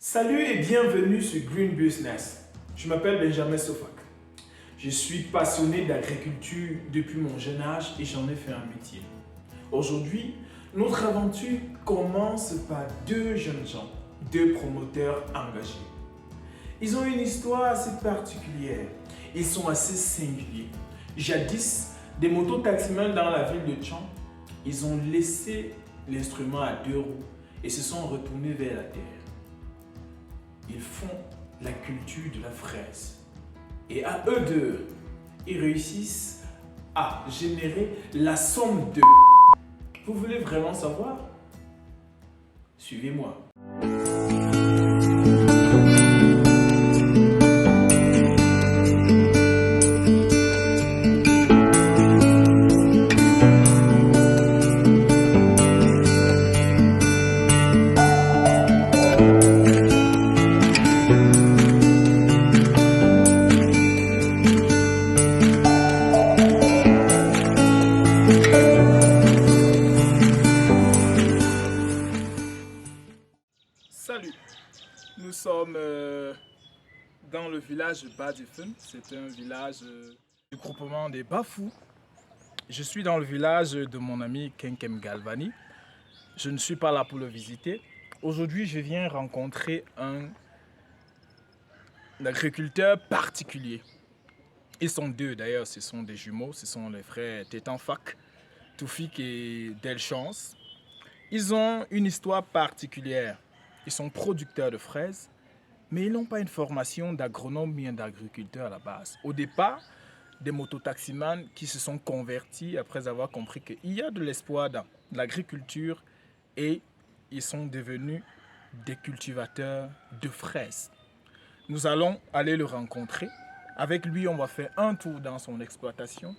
Salut et bienvenue sur Green Business. Je m'appelle Benjamin Sofak. Je suis passionné d'agriculture depuis mon jeune âge et j'en ai fait un métier. Aujourd'hui, notre aventure commence par deux jeunes gens, deux promoteurs engagés. Ils ont une histoire assez particulière. Ils sont assez singuliers. Jadis, des mototaximens dans la ville de Tchang, ils ont laissé l'instrument à deux roues et se sont retournés vers la terre. Ils font la culture de la fraise. Et à eux deux, ils réussissent à générer la somme de... Vous voulez vraiment savoir? Suivez-moi. Salut, nous sommes dans le village Badifen. C'est un village du groupement des Bafous. Je suis dans le village de mon ami Kenkem Galvani. Je ne suis pas là pour le visiter. Aujourd'hui, je viens rencontrer un agriculteur particulier. Ils sont deux d'ailleurs, ce sont des jumeaux, ce sont les frères Tétanfak, Toufik et Delchance. Ils ont une histoire particulière. Ils sont producteurs de fraises, mais ils n'ont pas une formation d'agronome bien d'agriculteur à la base. Au départ, des mototaximans qui se sont convertis après avoir compris qu'il y a de l'espoir dans l'agriculture et ils sont devenus des cultivateurs de fraises. Nous allons aller le rencontrer. Avec lui, on va faire un tour dans son exploitation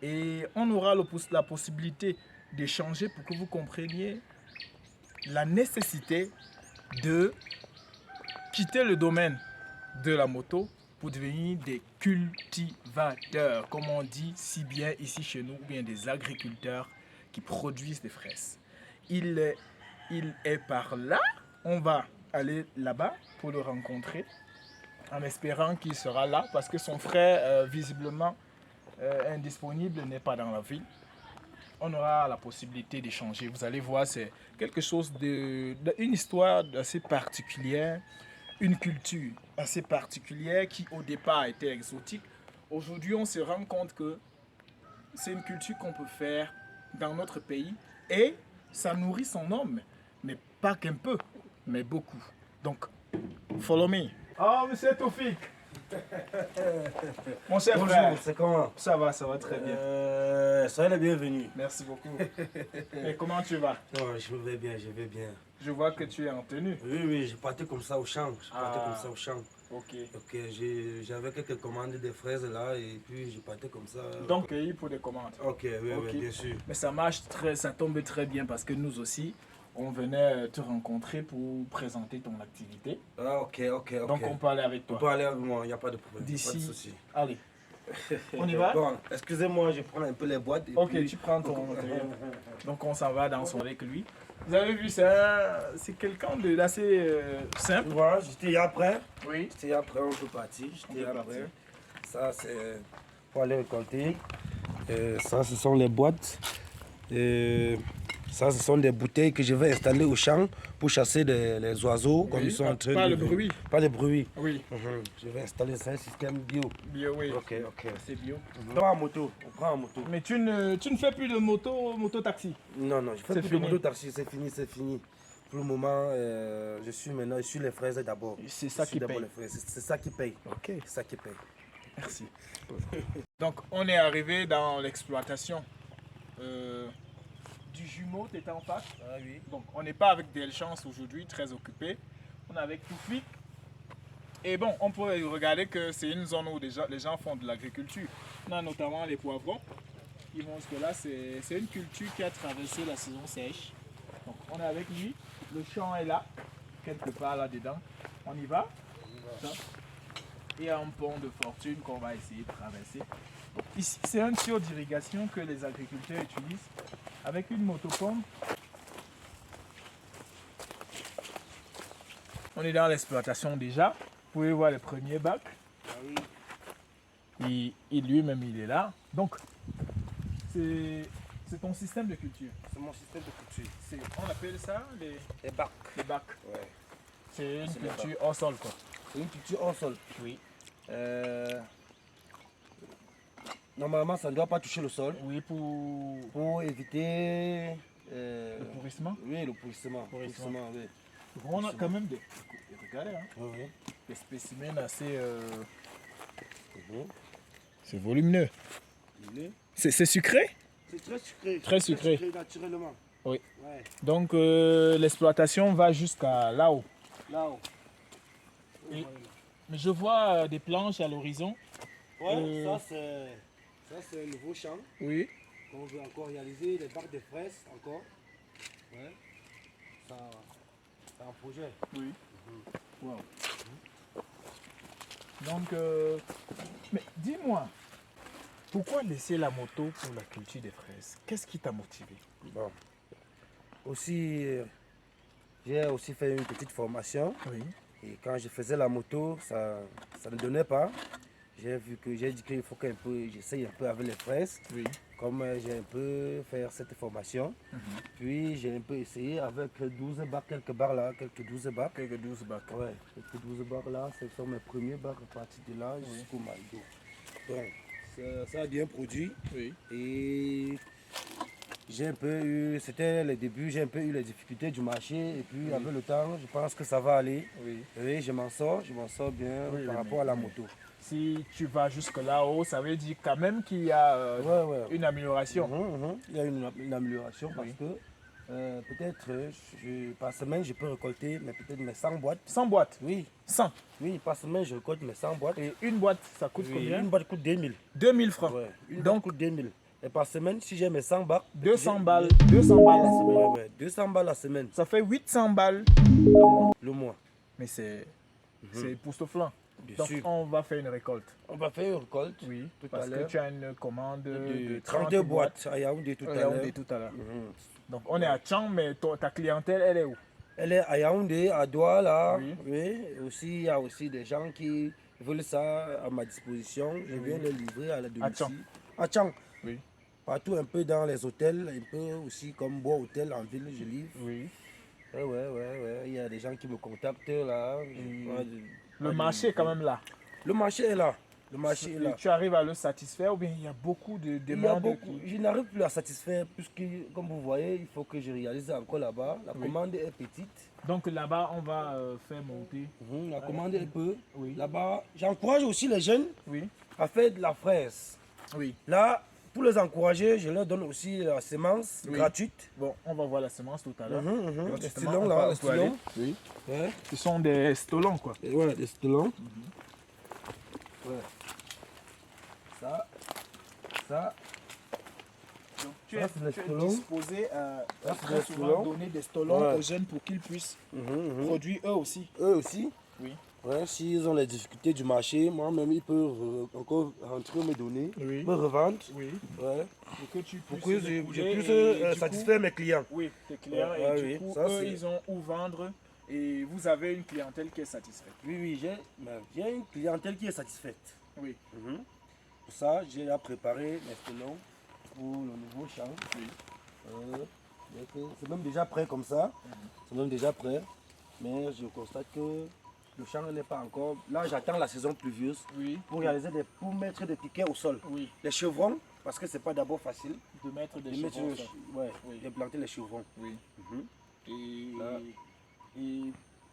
et on aura la possibilité d'échanger pour que vous compreniez la nécessité de quitter le domaine de la moto pour devenir des cultivateurs, comme on dit si bien ici chez nous, ou bien des agriculteurs qui produisent des fraises. Il est par là, on va aller là-bas pour le rencontrer, en espérant qu'il sera là, parce que son frère, visiblement indisponible, n'est pas dans la ville. On aura la possibilité d'échanger. Vous allez voir, c'est quelque chose une histoire assez particulière, une culture assez particulière qui au départ était exotique. Aujourd'hui, on se rend compte que c'est une culture qu'on peut faire dans notre pays et ça nourrit son homme, mais pas qu'un peu, mais beaucoup. Donc, follow me. Oh, monsieur Toufik. Mon cher Bonjour, frère. c'est comment? Ça va très bien. Soyez les bienvenus. Merci beaucoup. Et comment tu vas? Non, je vais bien, je vais bien. Je vois que tu es en tenue. Oui, je partais comme ça au champ. Ok. Ok, j'avais quelques commandes de fraises là et puis je partais comme ça. Donc, cueilli pour des commandes. Ok, oui, bien sûr. Mais ça marche ça tombe très bien parce que nous aussi, on venait te rencontrer pour présenter ton activité. Ah, ok. Donc, on peut aller avec toi. On peut aller avec moi, il n'y a pas de problème. D'ici. Pas de souci. Allez. On y va? Bon, excusez-moi, je prends un peu les boîtes. Et Ok, puis... tu prends ton matériel. Donc, on s'en va dans son avec lui. Vous avez vu, c'est quelqu'un d'assez simple. Voilà, j'étais après. Oui. J'étais après, on peut partir. J'étais après. Ça, c'est pour aller récolter. Ça, ce sont les boîtes. Ça, ce sont des bouteilles que je vais installer au champ pour chasser les oiseaux comme ils sont en train de... Pas le bruit. Pas de bruit. Oui. Je vais installer ça, un système bio. Bio, oui. Ok. C'est bio. On prend en moto. Mais tu ne fais plus de moto-taxi. Non, je fais C'est plus fini. de moto-taxi, c'est fini. Pour le moment, je suis les fraises d'abord. C'est ça qui paye. C'est ça qui paye. Ok. C'est ça qui paye. Merci. Donc, on est arrivé dans l'exploitation du jumeau Tétanfak. Ah oui. Donc, on n'est pas avec Delchance aujourd'hui, très occupé. On est avec Toufik. Et bon, on peut regarder que c'est une zone où les gens font de l'agriculture. On a notamment les poivrons. Ils montrent que là, c'est une culture qui a traversé la saison sèche. Donc, on est avec lui. Le champ est là, quelque part là-dedans. On y va. Il y a un pont de fortune qu'on va essayer de traverser. Donc, ici, c'est un tuyau d'irrigation que les agriculteurs utilisent avec une motopompe. On est dans l'exploitation déjà. Vous pouvez voir le premier bac. Ah oui. Il lui-même, il est là. Donc, c'est ton système de culture. C'est mon système de culture. On appelle ça Les bacs. les bacs. Ouais. C'est une C'est les culture hors sol, quoi. C'est une culture en sol. Oui. Normalement, ça ne doit pas toucher le sol Oui, pour éviter le pourrissement. oui, le pourrissement. Pourrissement. Oui. Donc, on a quand même des... Regardez, hein, Oui, oui. des spécimens assez... Mhm. C'est volumineux. Il est- C'est sucré? C'est très sucré. Très sucré. naturellement. Oui. Ouais. Donc, l'exploitation va jusqu'à là-haut. Là-haut. Et- Mais je vois des planches à l'horizon. Ouais, ça c'est un nouveau champ Oui. qu'on veut encore réaliser, les bacs de fraises encore. Ouais. Ça, c'est un projet. Oui. Wow. Donc, mais dis-moi, pourquoi laisser la moto pour la culture des fraises? Qu'est-ce qui t'a motivé? Bon. Aussi, j'ai aussi fait une petite formation. Oui. Et quand je faisais la moto, ça ne donnait pas. J'ai dit qu'il faut qu'un peu, j'essaye un peu avec les fraises. Oui. Comme j'ai un peu fait cette formation. Puis j'ai un peu essayé avec 12 bacs, quelques barres là, quelques 12 bacs. Quelques 12 bacs. Ouais, quelques 12 bacs là, ce sont mes premiers bacs à partir de là jusqu'au Maldo. Donc, ça a bien produit. Oui. Et j'ai un peu eu, c'était les débuts, j'ai un peu eu les difficultés du marché. Et puis avec le temps, je pense que ça va aller. Oui. Oui, je m'en sors bien Oui, par oui, rapport à la mais- moto. Si tu vas jusque là-haut, ça veut dire quand même qu'il y a Ouais. une amélioration. Il y a une amélioration parce Oui. que peut-être par semaine je peux récolter peut-être mes 100 boîtes. 100 boîtes. Oui, 100. oui, par semaine je récolte mes 100 boîtes. Et une boîte, ça coûte Oui, combien? une boîte coûte 2000. 2000 francs. Ouais, une boîte Donc, coûte 2000. Et par semaine, si j'ai mes 100 bacs, 200 j'ai- balles. 200 balles la semaine. Ouais, 200 balles la semaine, Ça fait 800 balles. le mois. Mais c'est époustouflant. Bien Donc, sûr. on va faire une récolte. On va faire une récolte Oui, tout à parce que l'heure tu as une commande de de 32 boîtes à Yaoundé tout à l'heure. Yaoundé tout à l'heure. Mhm. Donc, on est à Tchang, mais ta clientèle, elle est où? Elle est à Yaoundé, à Douala. Oui. Oui. Et aussi, il y a aussi des gens qui veulent ça à ma disposition. Je viens les livrer à la Tchang. domicile. À Tchang. Oui. Partout un peu dans les hôtels, un peu aussi comme Bois Hôtel en ville, je livre. Oui. Ouais. Il y a des gens qui me contactent là. Le marché est quand même là. Le marché est là. Le marché est là. Et tu arrives à le satisfaire ou bien il y a beaucoup de Il y a demandes beaucoup. Je n'arrive plus à satisfaire puisque, comme vous voyez, il faut que je réalise encore là-bas. La Oui. commande est petite. Donc là-bas, on va faire monter. La commande est peu. Oui. Là-bas, j'encourage aussi les jeunes Oui. à faire de la fraise. Oui. Là, pour les encourager, je leur donne aussi la semence Oui. gratuite. Bon, on va voir la semence tout à l'heure. Les Justement, stolons on là, va- les on peut aller. stolons. Oui. Ouais. Ce sont des stolons, quoi. Et ouais, des stolons. Ouais. Ça. Donc, tu es- tu es disposé à c'est très des souvent stolons. donner des stolons Ouais. aux jeunes pour qu'ils puissent produire eux aussi. Eux aussi. Oui. Ouais, s'ils ont les difficultés du marché, moi-même, ils peuvent encore rentrer me donner, Oui. me revendre. Oui. Ouais. Pour que tu Pour puisses que je découler puisse et du coup- satisfaire mes clients. Oui, tes clients. Ouais, et ouais, du oui. coup, Ça, eux, c'est- ils ont où vendre et vous avez une clientèle qui est satisfaite. Oui, j'ai une clientèle qui est satisfaite. Oui. Pour ça, j'ai à préparer mes stolons pour le nouveau champ. C'est même déjà prêt comme ça. C'est même déjà prêt. Mais je constate que le champ n'est pas encore. Là, j'attends la saison pluvieuse Oui. pour mettre des piquets au sol. Oui. Les chevrons, parce que c'est pas d'abord facile De mettre des de mettre chevrons, ça. Oui. de planter les chevrons. Oui. Et, Là. et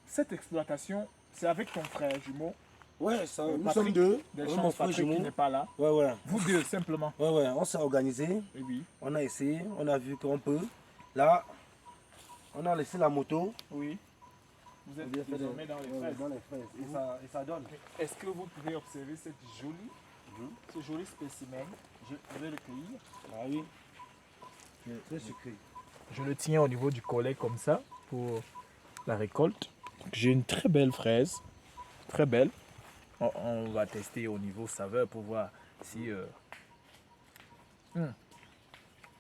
cette exploitation, c'est avec ton frère jumeau, Ouais, ça, nous Patrick sommes deux. des Avec champs mon frère Patrick qui jumeau. n'est pas là. Ouais. Vous deux, simplement. Ouais, on s'est organisé. Et oui. On a essayé, on a vu qu'on peut. Là, on a laissé la moto. Oui. Vous êtes On vient faire désormais dans les ouais, fraises. dans les fraises. Et ça donne. Est-ce que vous pouvez observer ce joli spécimen? Je vais le cueillir. Ah oui. C'est très sucré. Je le tiens au niveau du collet comme ça pour la récolte. J'ai une très belle fraise. Très belle. On va tester au niveau saveur pour voir si...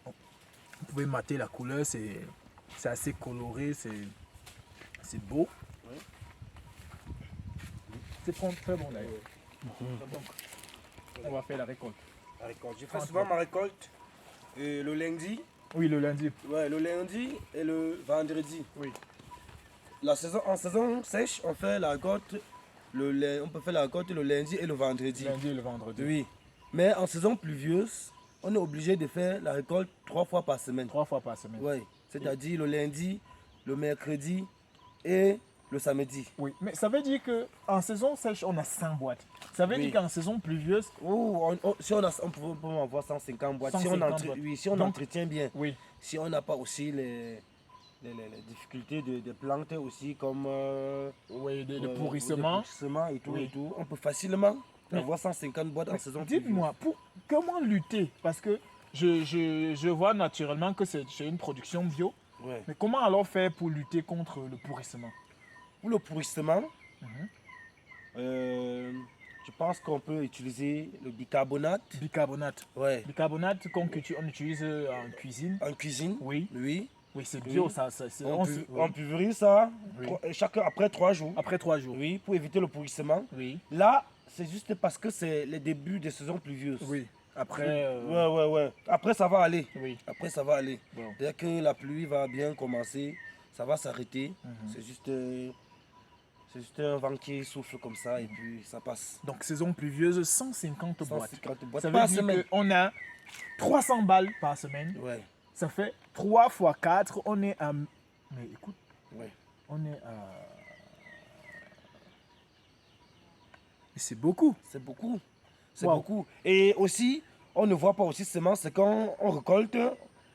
Vous pouvez mater la couleur, c'est assez coloré, c'est beau. Ouais. C'est très bon d'ailleurs. Donc, on va faire la récolte. La récolte. Je fais souvent ma récolte le lundi. Oui, le lundi. Ouais, le lundi et le vendredi. Oui. En saison sèche, on fait la récolte. On peut faire la récolte le lundi et le vendredi. Lundi et le vendredi. Oui. Mais en saison pluvieuse, on est obligé de faire la récolte 3 fois par semaine. 3 fois par semaine. Oui. C'est-à-dire le lundi, le mercredi et le samedi. Oui, mais ça veut dire qu'en saison sèche, on a 100 boîtes. Ça veut Oui. dire qu'en saison pluvieuse, Si on peut avoir 150 boîtes. 150 boîtes. Oui, si on Donc, entretient bien. oui, Si on n'a pas aussi les difficultés de plantes aussi comme oui, le le pourrissement. pourrissement et tout, Oui. et tout, on peut facilement Mais- avoir 150 boîtes en saison Dites-moi, comment lutter? Parce que je vois naturellement que c'est une production bio. pluvieuse. Ouais. Mais comment alors faire pour lutter contre le pourrissement? Pour le pourrissement, Mhm. je pense qu'on peut utiliser le bicarbonate. Bicarbonate. Ouais. Bicarbonate qu'on utilise en cuisine. En cuisine. Oui, Oui. oui, c'est bio. Oui. Oui. On pulvérise ça Oui. après 3 jours. Après 3 jours. Oui, pour éviter le pourrissement. Oui. Là, c'est juste parce que c'est le début des saisons pluvieuses. Oui. Après. Ouais. Après, ça va aller. Oui. Après, ça va aller. Bon. Dès que la pluie va bien commencer, ça va s'arrêter. Mhm. C'est juste un vent qui souffle comme ça et puis ça passe. Donc saison pluvieuse, 150 boîtes. 150 boîtes Ça veut par dire semaine. qu'on a 300 balles par semaine. Ouais, Ça fait 3 fois 4. On est à. Mais écoute, ouais. on est à. Mais c'est beaucoup. C'est beaucoup. C'est Wow. beaucoup. Et aussi, on ne voit pas aussi seulement c'est quand on récolte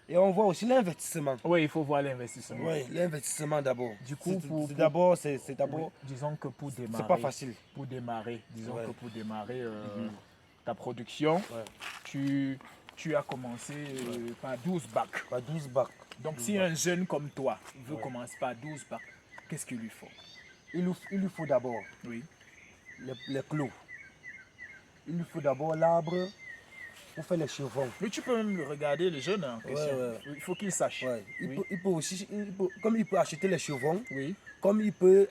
et on voit aussi l'investissement. Oui, il faut voir l'investissement. Oui, l'investissement d'abord. Du coup, C'est d'abord, c'est d'abord, Oui, disons que pour démarrer. c'est pas facile. Pour démarrer, disons Ouais. que pour démarrer ta production, Ouais. tu as commencé par 12 bacs. Pas 12 bacs. Donc 12 si bacs. un jeune comme toi veut Ouais. commencer par 12 bacs, qu'est-ce qu'il lui faut? Il lui faut d'abord Oui. les clous. Il lui faut d'abord l'arbre pour faire les chevrons. Mais tu peux même regarder le jeune en question. ouais. Il faut qu'il sache. Ouais. Oui. Il peut aussi, comme il peut acheter les chevrons, Oui. comme il peut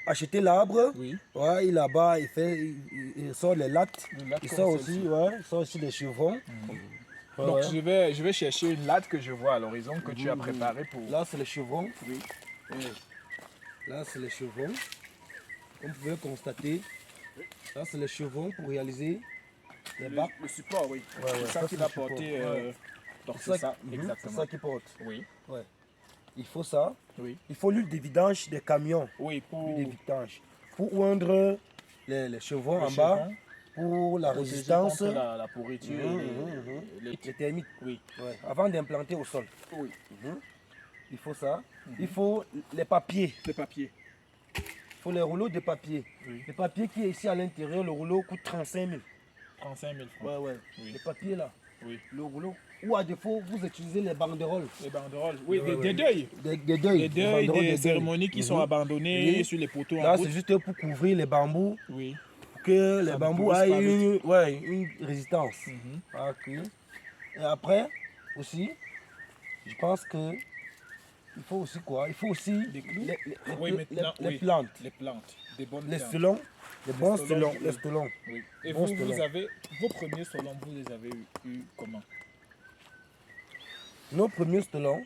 acheter l'arbre, Oui. ouais, là-bas, il sort les lattes, Une latte il comme sort celle-ci. aussi, ouais, il sort aussi les chevrons. Ouais, Donc ouais. je vais chercher une latte que je vois à l'horizon que tu as préparée pour. Là, c'est les chevrons. Oui. Là, c'est les chevrons. Comme vous pouvez constater, là, c'est les chevrons pour réaliser les bacs. Le support, oui. Ouais, C'est ouais, ça ça, qui c'est va le support. porter. Ouais. Donc C'est c'est ça, c'est exactement. ça qui porte. Oui. Ouais. Il faut ça. Oui. Il faut l'huile de vidange des camions. Oui, pour L'huile de vidange. Pour oindre les chevrons le en bas, chevron, pour la protéger résistance, contre la pourriture et les- les termites. Oui. Ouais. Avant d'implanter au sol. Oui. Il faut ça. Il faut les papiers. Le papier. Il faut les rouleaux de papier. Oui. Le papier qui est ici à l'intérieur, le rouleau coûte 35 000. 35 000 francs. Ouais, ouais. Oui. Le papier là, Oui. le rouleau. Ou à défaut, vous utilisez les banderoles. Les banderoles. Oui, Ouais, des ouais. deuils. Des Des deuils. deuils, banderoles des de cérémonies qui sont abandonnées Oui. sur les poteaux en Là, route. c'est juste pour couvrir les bambous, Oui. pour que Ça les ne bambous pourrisse pas aient une résistance. Mhm. Ok. Et après, aussi, je pense que il faut aussi quoi? Il faut aussi Des clous? les Oui, maintenant, les oui. plantes. Les plantes. Des bonnes Les plantes. stolons, les bons stolons, stolons, oui. les stolons. Oui. Et Bon vous, vous stolon. avez vos premiers stolons, vous les avez eu comment? Nos premiers stolons,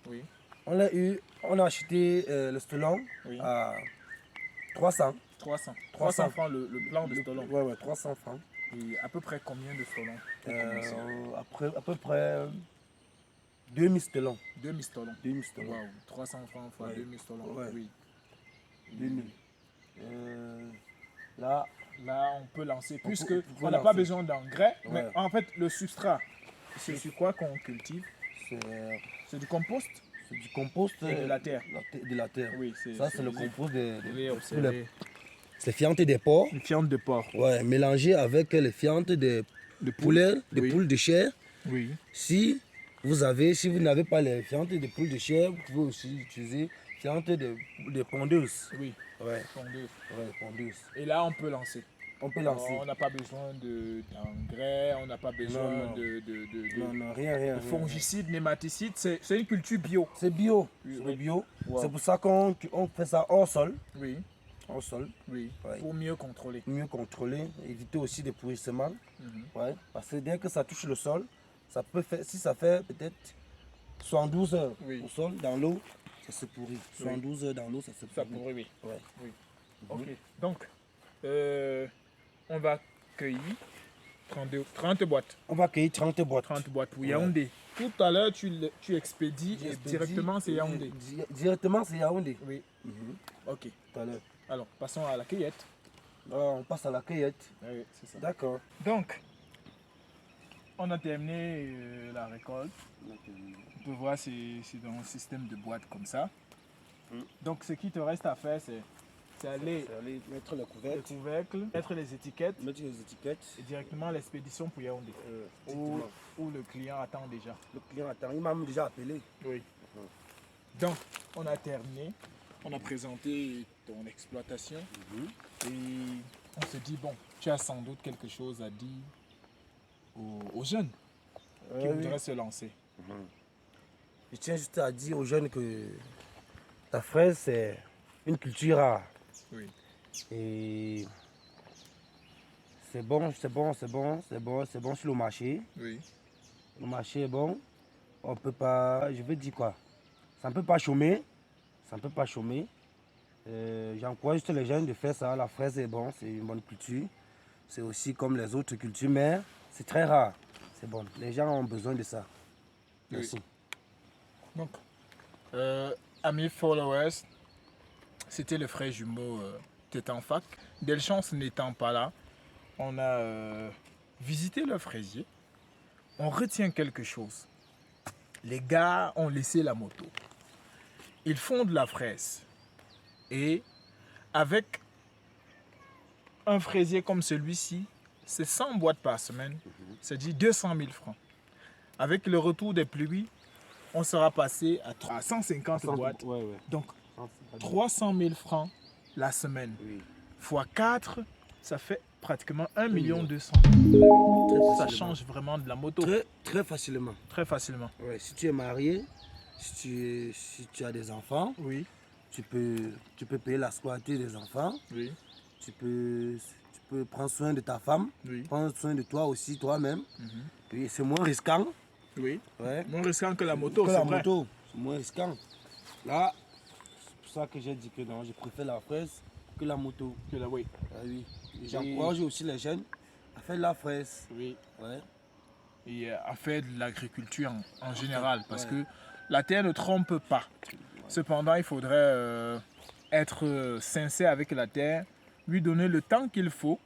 Oui. on a acheté le stolon Oui. à 300. 300. 300 francs le plan de stolon. Ouais, ouais, 300 francs. Et à peu près combien de stolons pour commencer? À peu près 2000 stolons. 2000 stolons. 2000 stolons. Waouh, 300 francs fois Ouais. 2000 stolons. Ouais. Oui. 2000. Là, Là, on peut lancer, puisque peut on n'a pas lancer. besoin d'engrais, mais Ouais. en fait, le substrat, c'est sur quoi qu'on cultive? c'est C'est du compost? c'est du compost Et de la terre. De la terre. Oui, Ça, c'est le compost Vous pouvez de observer. c'est fientes des porcs. Une fiente de porc. Ouais, mélangé avec les fientes de De poulet, de Oui. poules de chair. Oui. Si vous n'avez pas les fientes de poules de chair, vous pouvez aussi utiliser fientes de pondeuses. Oui. Ouais, Pondeuse. ouais, pondeuses. Et là, on peut lancer. On peut lancer. On n'a pas besoin d'engrais, on n'a pas besoin Non. de Non, non, rien. fongicides, nématicides. C'est une culture bio. C'est bio. Oui, C'est oui. bio. Wow. C'est pour ça qu'on fait ça hors sol. Oui. au sol. Oui, Ouais. pour mieux contrôler. Mieux contrôler, éviter aussi des pourrissements. Mhm. Ouais. Parce que dès que ça touche le sol, ça peut faire, si ça fait peut-être 72 heures Oui. au sol, dans l'eau, ça se pourrit. 72 heures dans l'eau, ça se Ça pourrit. pourrait, oui. Ouais. Oui. Mhm. Ok. Donc, on va cueillir 30 boîtes. On va accueillir 30 boîtes. 30 boîtes pour Ouais. Yaoundé. Tout à l'heure, tu expédies et J'expédie, directement, c'est Yaoundé. Directement, c'est Yaoundé. Oui. Mhm. Ok. Tout à l'heure. Alors, passons à la cueillette. Alors, on passe à la cueillette. Oui, c'est ça. D'accord. Donc, on a terminé la récolte. On peut voir, c'est dans un système de boîtes comme ça. Mm. Donc, ce qui te reste à faire, c'est aller C'est aller mettre le le couvercle, couvercle, mettre les étiquettes mettre les étiquettes. et directement l'expédition pour Yaoundé. Effectivement. Où le client attend déjà. Le client attend, il m'a même déjà appelé. Oui. Donc, on a terminé. On a présenté ton exploitation. Et on se dit, bon, tu as sans doute quelque chose à dire aux jeunes qui Oui. voudraient se lancer. Je tiens juste à dire aux jeunes que la fraise, c'est une culture rare. Oui. Et c'est bon sur le marché. Oui. Le marché est bon. On peut pas, je veux dire quoi, ça ne peut pas chômer. Ça ne peut pas chômer. J'encourage juste les jeunes de faire ça. La fraise est bon, c'est une bonne culture. C'est aussi comme les autres cultures, mais c'est très rare. C'est bon. Les gens ont besoin de ça. Merci. Donc, amis followers, c'était le frère jumeau Tétan Fac. Delchance n'étant pas là, on a visité le fraisier. On retient quelque chose. Les gars ont laissé la moto. Ils font de la fraise. Et avec un fraisier comme celui-ci, c'est 100 boîtes par semaine, c'est-à-dire 200 000 francs. Avec le retour des pluies, on sera passé à 150 boîtes. Ouais, ouais. Donc 300 000 francs la semaine. Oui. Fois 4, ça fait pratiquement 1 million. 200 000. Très Ça facilement. change vraiment de la moto. Très facilement. Très facilement. Ouais, si tu es marié, si tu as des enfants, Oui, tu peux payer la scolarité des enfants. oui, Tu peux prendre soin de ta femme, oui. prendre soin de toi aussi, toi-même. Mhm. Puis c'est moins risquant. Oui. Ouais. Moins risquant que la moto, Que c'est la vrai. moto, c'est moins risquant. Là, c'est pour ça que j'ai dit que non, je préfère la fraise que la moto. Oui. Ah oui. Et j'encourage aussi les jeunes à faire de la fraise. Oui. Ouais. Et à faire de l'agriculture en général, parce ouais. que la terre ne trompe pas. Cependant, il faudrait être sincère avec la terre, lui donner le temps qu'il faut,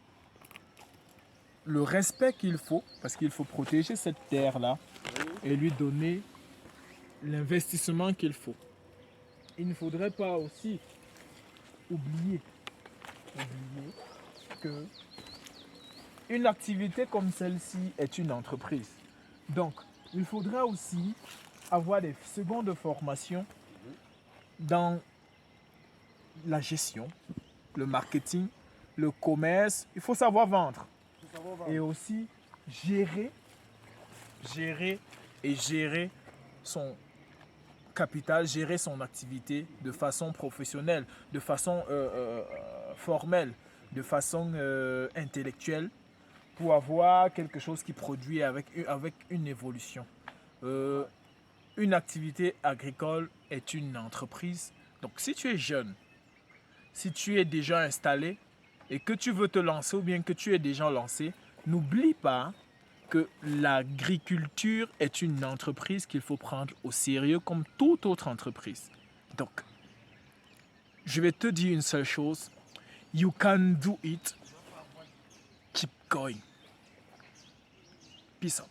le respect qu'il faut, parce qu'il faut protéger cette terre-là, et lui donner l'investissement qu'il faut. Il ne faudrait pas aussi oublier que une activité comme celle-ci est une entreprise. Donc, il faudra aussi avoir des secondes formations dans la gestion, le marketing, le commerce. Il faut savoir vendre. Et aussi gérer son capital, gérer son activité de façon professionnelle, de façon formelle, de façon intellectuelle, pour avoir quelque chose qui produit avec une évolution. Une activité agricole est une entreprise. Donc si tu es jeune, si tu es déjà installé et que tu veux te lancer ou bien que tu es déjà lancé, n'oublie pas que l'agriculture est une entreprise qu'il faut prendre au sérieux comme toute autre entreprise. Donc, je vais te dire une seule chose. You can do it. Keep going. Peace out.